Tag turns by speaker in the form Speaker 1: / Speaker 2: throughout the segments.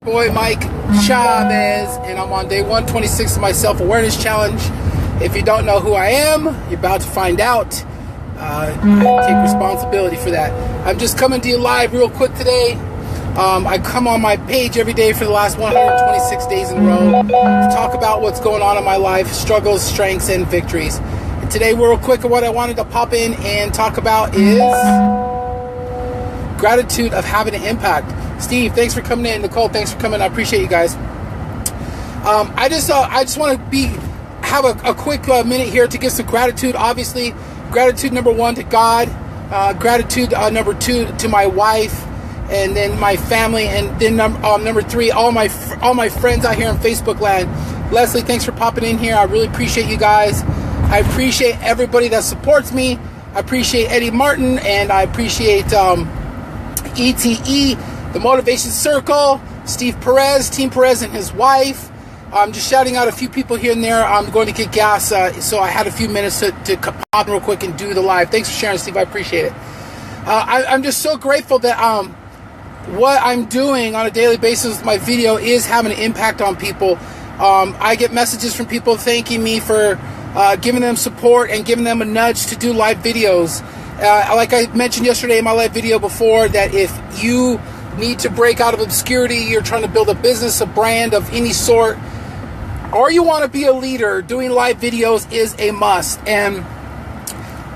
Speaker 1: boy Mike Chavez, and I'm on day 126 of my self-awareness challenge. If you don't know who I am, you're about to find out. I take responsibility for that. I'm just coming to you live real quick today. I come on my page every day for the last 126 days in a row to talk about what's going on in my life, struggles, strengths, and victories. And today, real quick, what I wanted to pop in and talk about is gratitude of having an impact. Steve, thanks for coming in. Nicole, thanks for coming. I appreciate you guys. I just want to have a quick minute here to give some gratitude. Obviously, gratitude number one to God, gratitude number two to my wife, and then my family, and then number three, all my friends out here on Facebook land. Leslie, thanks for popping in here. I really appreciate you guys. I appreciate everybody that supports me. I appreciate Eddie Martin, and I appreciate ETE, the Motivation Circle, Steve Perez, Team Perez, and his wife. I'm just shouting out a few people here and there. I'm going to get gas, so I had a few minutes to pop in real quick and do the live. Thanks for sharing, Steve. I appreciate it. I'm just so grateful that what I'm doing on a daily basis with my video is having an impact on people. I get messages from people thanking me for giving them support and giving them a nudge to do live videos. Like I mentioned yesterday in my live video before, that if you need to break out of obscurity, you're trying to build a business, a brand of any sort, or you want to be a leader, doing live videos is a must. And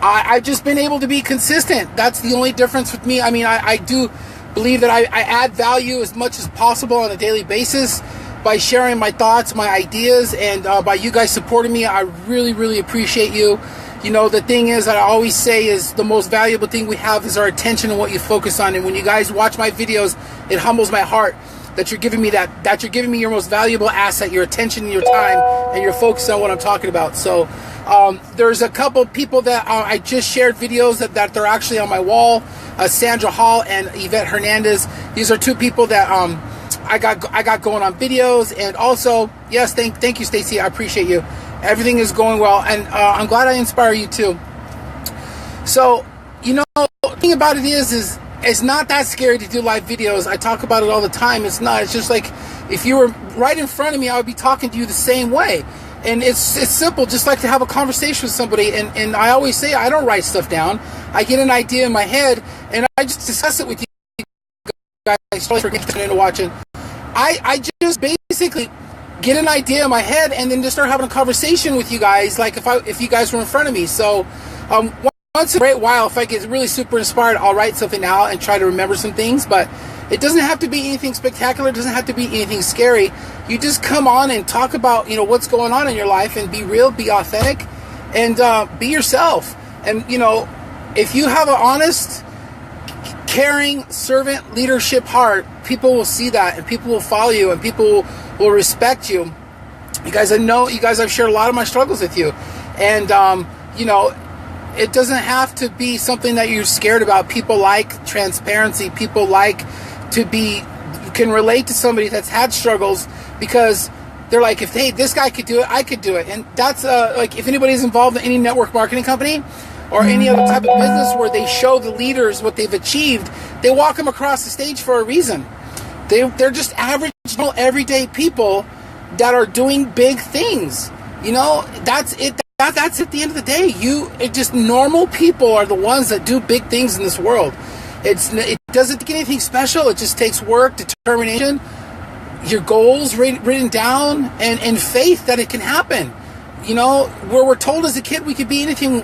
Speaker 1: I've just been able to be consistent. That's the only difference with me. I mean, I do believe that I add value as much as possible on a daily basis by sharing my thoughts, my ideas, and by you guys supporting me. I really, really appreciate you. You know, the thing is that I always say is the most valuable thing we have is our attention and what you focus on. And when you guys watch my videos, it humbles my heart that you're giving me that you're giving me your most valuable asset, your attention and your time, and you're focused on what I'm talking about. So there's a couple people that I just shared videos that they're actually on my wall. Sandra Hall and Yvette Hernandez. These are two people that I got going on videos. And also, yes, thank you, Stacy. I appreciate you. Everything is going well, and I'm glad I inspire you too. So, you know, the thing about it is it's not that scary to do live videos. I talk about it all the time. It's not. It's just like if you were right in front of me, I would be talking to you the same way. And it's simple, just like to have a conversation with somebody. And I always say I don't write stuff down. I get an idea in my head, and I just discuss it with you guys. Thanks for getting into watching. I just basically get an idea in my head and then just start having a conversation with you guys, like if you guys were in front of me. So once in a great while, if I get really super inspired, I'll write something out and try to remember some things. But it doesn't have to be anything spectacular. It doesn't have to be anything scary. You just come on and talk about, you know, what's going on in your life, and be real, be authentic, and be yourself. And, you know, if you have an honest, caring, servant leadership heart, people will see that, and people will follow you, and people will respect you. You guys, I know you guys, I've shared a lot of my struggles with you. And, you know, it doesn't have to be something that you're scared about. People like transparency. People like to can relate to somebody that's had struggles, because they're like, if, hey, this guy could do it, I could do it. And that's like, if anybody's involved in any network marketing company or any other type of business where they show the leaders what they've achieved, they walk them across the stage for a reason. They're just average, everyday people that are doing big things. You know, that's it. That's at the end of the day. Just normal people are the ones that do big things in this world. It doesn't take anything special. It just takes work, determination, your goals written down, and faith that it can happen. You know, where we're told as a kid we could be anything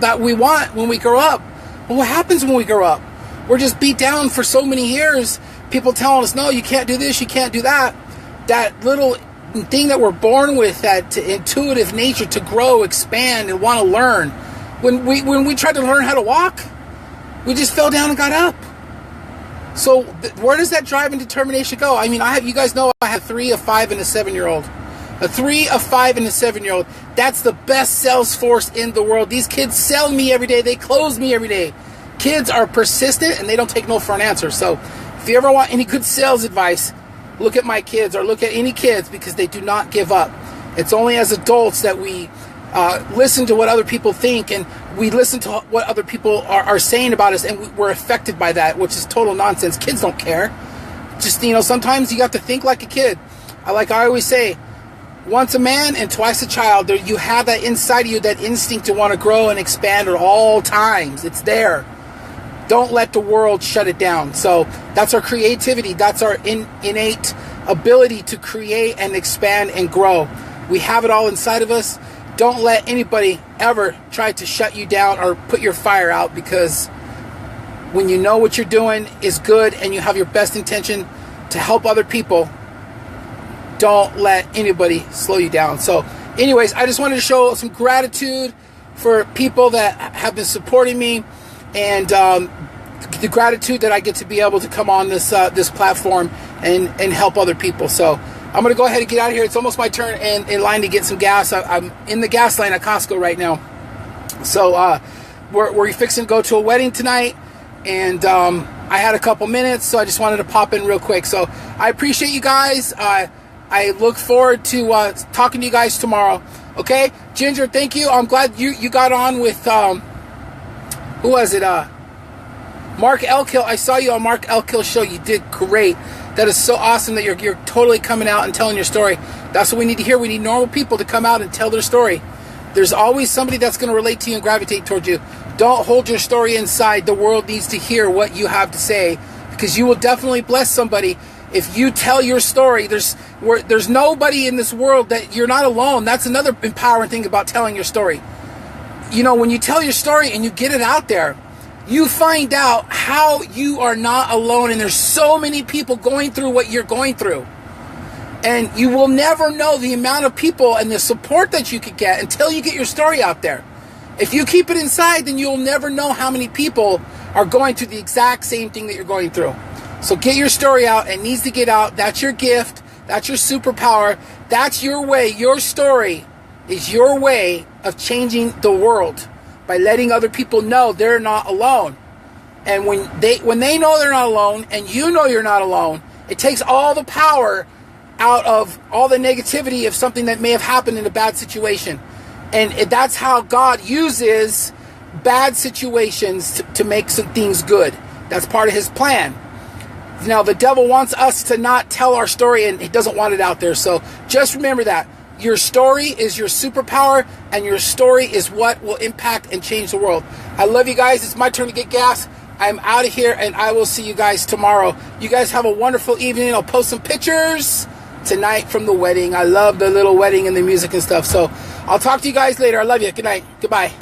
Speaker 1: that we want when we grow up. But what happens when we grow up? We're just beat down for so many years. People telling us, no, you can't do this, you can't do that. That little thing that we're born with, that intuitive nature to grow, expand, and want to learn. When we tried to learn how to walk, we just fell down and got up. So where does that drive and determination go? I mean, you guys know I have 3, a 5, and a 7-year-old. A 3, a 5, and a 7-year-old. That's the best sales force in the world. These kids sell me every day. They close me every day. Kids are persistent, and they don't take no for an answer. So if you ever want any good sales advice, look at my kids, or look at any kids, because they do not give up. It's only as adults that we listen to what other people think, and we listen to what other people are saying about us, and we're affected by that, which is total nonsense. Kids don't care. just, you know, sometimes you have to think like a kid. Like I always say, once a man and twice a child. There, you have that inside of you, that instinct to want to grow and expand at all times. It's there. Don't let the world shut it down. So that's our creativity. That's our innate ability to create and expand and grow. We have it all inside of us. Don't let anybody ever try to shut you down or put your fire out, because when you know what you're doing is good and you have your best intention to help other people, don't let anybody slow you down. So anyways, I just wanted to show some gratitude for people that have been supporting me, and the gratitude that I get to be able to come on this platform and help other people. So I'm going to go ahead and get out of here. It's almost my turn in line to get some gas. I'm in the gas line at Costco right now. So we're fixing to go to a wedding tonight, and I had a couple minutes, so I just wanted to pop in real quick. So I appreciate you guys. I look forward to talking to you guys tomorrow. Okay, Ginger, thank you. I'm glad you got on with who was it? Mark Elkill. I saw you on Mark Elkill's show. You did great. That is so awesome that you're totally coming out and telling your story. That's what we need to hear. We need normal people to come out and tell their story. There's always somebody that's going to relate to you and gravitate towards you. Don't hold your story inside. The world needs to hear what you have to say, because you will definitely bless somebody if you tell your story. There's nobody in this world that you're not alone. That's another empowering thing about telling your story. You know, when you tell your story and you get it out there, you find out how you are not alone, and there's so many people going through what you're going through. And you will never know the amount of people and the support that you could get until you get your story out there. If you keep it inside, then you'll never know how many people are going through the exact same thing that you're going through. So get your story out. It needs to get out. That's your gift. That's your superpower. That's your way. Your story is your way of changing the world, by letting other people know they're not alone. And when they know they're not alone, and you know you're not alone, it takes all the power out of all the negativity of something that may have happened in a bad situation. And that's how God uses bad situations to make some things good. That's part of his plan. Now, the devil wants us to not tell our story, and he doesn't want it out there. So just remember that. Your story is your superpower, and your story is what will impact and change the world. I love you guys. It's my turn to get gas. I'm out of here, and I will see you guys tomorrow. You guys have a wonderful evening. I'll post some pictures tonight from the wedding. I love the little wedding and the music and stuff. So I'll talk to you guys later. I love you. Good night. Goodbye.